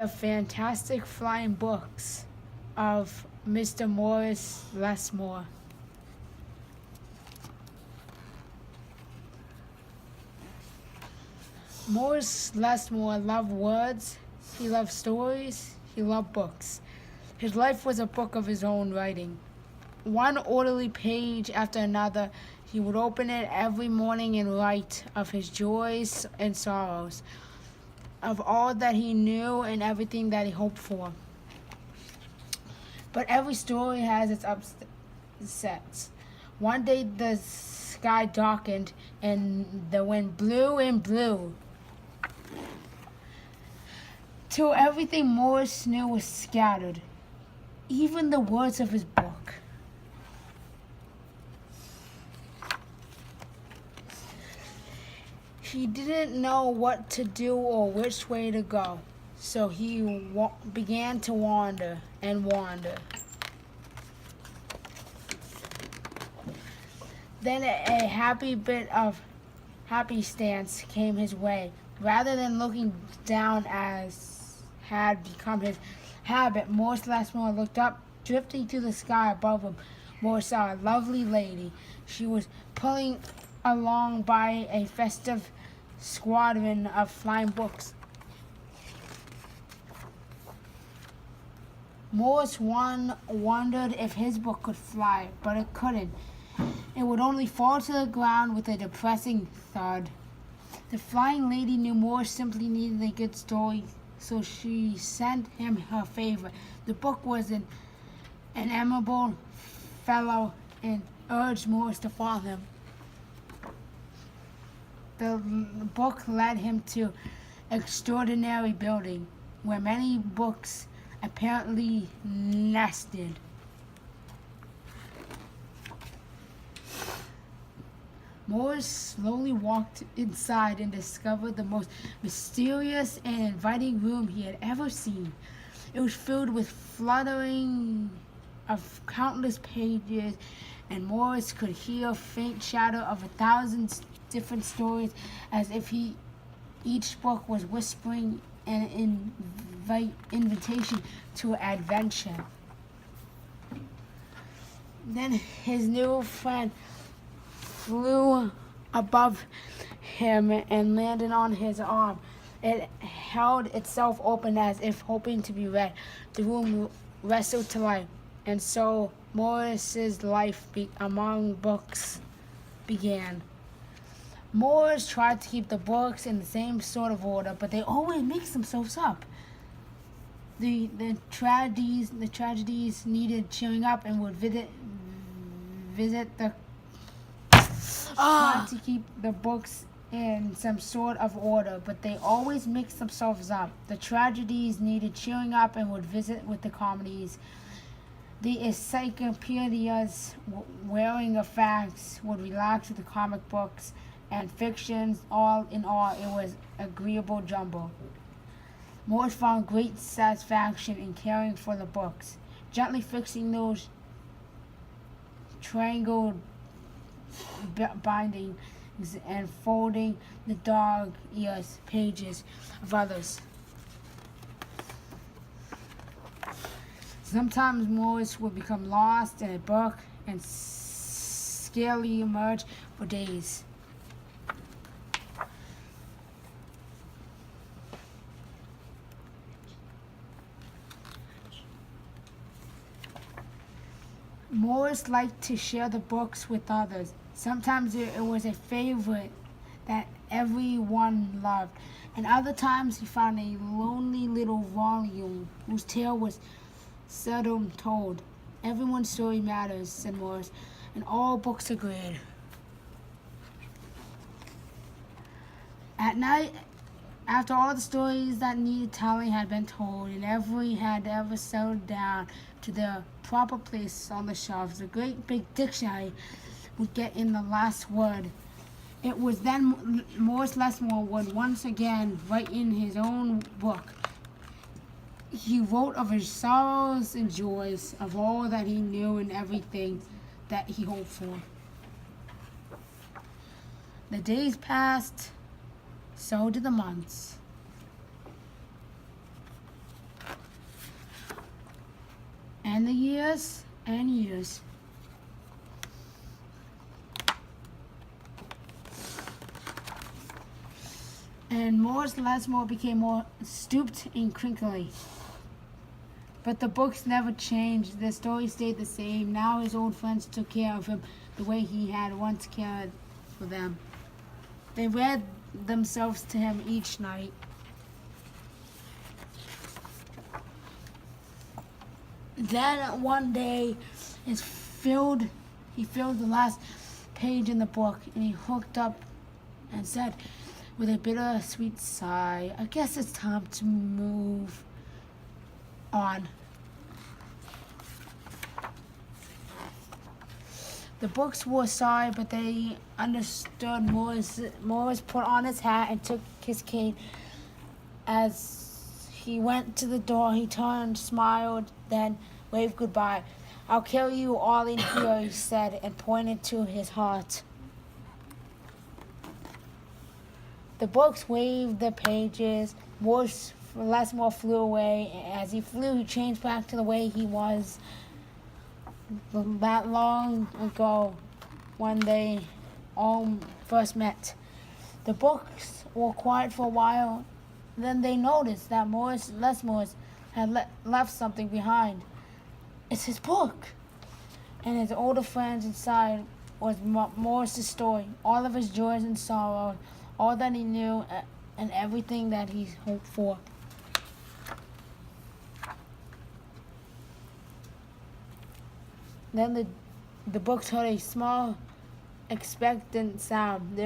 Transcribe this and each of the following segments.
The Fantastic Flying Books of Mr. Morris Lessmore. Morris Lessmore loved words, he loved stories, he loved books. His life was a book of his own writing. One orderly page after another, he would open it every morning and write of his joys and sorrows, of all that he knew and everything that he hoped for. But every story has its upsets. One day the sky darkened and the wind blew and blew, till everything Morris knew was scattered, even the words of his book. He didn't know what to do or which way to go, so he began to wander and wander. Then a happy bit of happenstance came his way. Rather than looking down as had become his habit, Morris Lessmore looked up. Drifting to the sky above him, Morris saw a lovely lady. She was pulling along by a festive squadron of flying books. Morris wondered if his book could fly, but it couldn't. It would only fall to the ground with a depressing thud. The flying lady knew Morris simply needed a good story, so she sent him her favorite. The book was an amiable fellow and urged Morris to follow him. The book led him to an extraordinary building where many books apparently nested. Morris slowly walked inside and discovered the most mysterious and inviting room he had ever seen. It was filled with fluttering of countless pages, and Morris could hear a faint shadow of 1,000 different stories, as if each book was whispering an invitation to adventure. Then his new friend flew above him and landed on his arm. It held itself open as if hoping to be read. The room wrestled to life, and so Morris's life among books began. Morris tried to keep the books in the same sort of order, but they always mix themselves up. The tragedies needed cheering up and would visit the tried to keep the books in some sort of order, but they always mixed themselves up. The tragedies needed cheering up and would visit with the comedies. The encyclopedias wearing of facts would relax with the comic books and fictions. All in all, it was agreeable jumble. Morris found great satisfaction in caring for the books, gently fixing those triangled bindings and folding the dog-eared pages of others. Sometimes Morris would become lost in a book and scarcely emerge for days. Morris liked to share the books with others. Sometimes it was a favorite that everyone loved, and other times he found a lonely little volume whose tale was seldom told. Everyone's story matters, said Morris, and all books agreed. At night, after all the stories that needed telling had been told, and every had ever settled down to their proper place on the shelves, the great big dictionary would get in the last word. It was then Morris Lessmore would once again write in his own book. He wrote of his sorrows and joys, of all that he knew and everything that he hoped for. The days passed, so did the months. And the years and years. And Morris Lessmore became more stooped and crinkly. But the books never changed. The story stayed the same. Now his old friends took care of him the way he had once cared for them. They read themselves to him each night. Then one day, he filled the last page in the book, and he hooked up and said, with a bittersweet sigh, "I guess it's time to move on." The books were sorry, but they understood. Morris put on his hat and took his cane. As he went to the door, he turned, smiled, then waved goodbye. "I'll carry you all in here," he said, and pointed to his heart. The books waved their pages. Morris Lessmore flew away. As he flew, he changed back to the way he was that long ago when they all first met. The books were quiet for a while. Then they noticed that Morris Lessmore had left something behind. It's his book. And his older friends inside was Morris's story, all of his joys and sorrows, all that he knew, and everything that he hoped for. Then the books heard a small, expectant sound.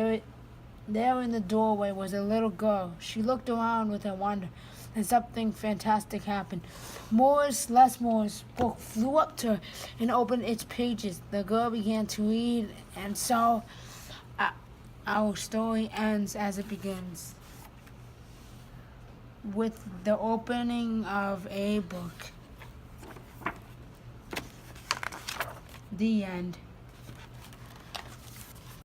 There in the doorway was a little girl. She looked around with wonder, and something fantastic happened. Morris Lessmore's book flew up to her and opened its pages. The girl began to read, and so our story ends as it begins, with the opening of a book. The end.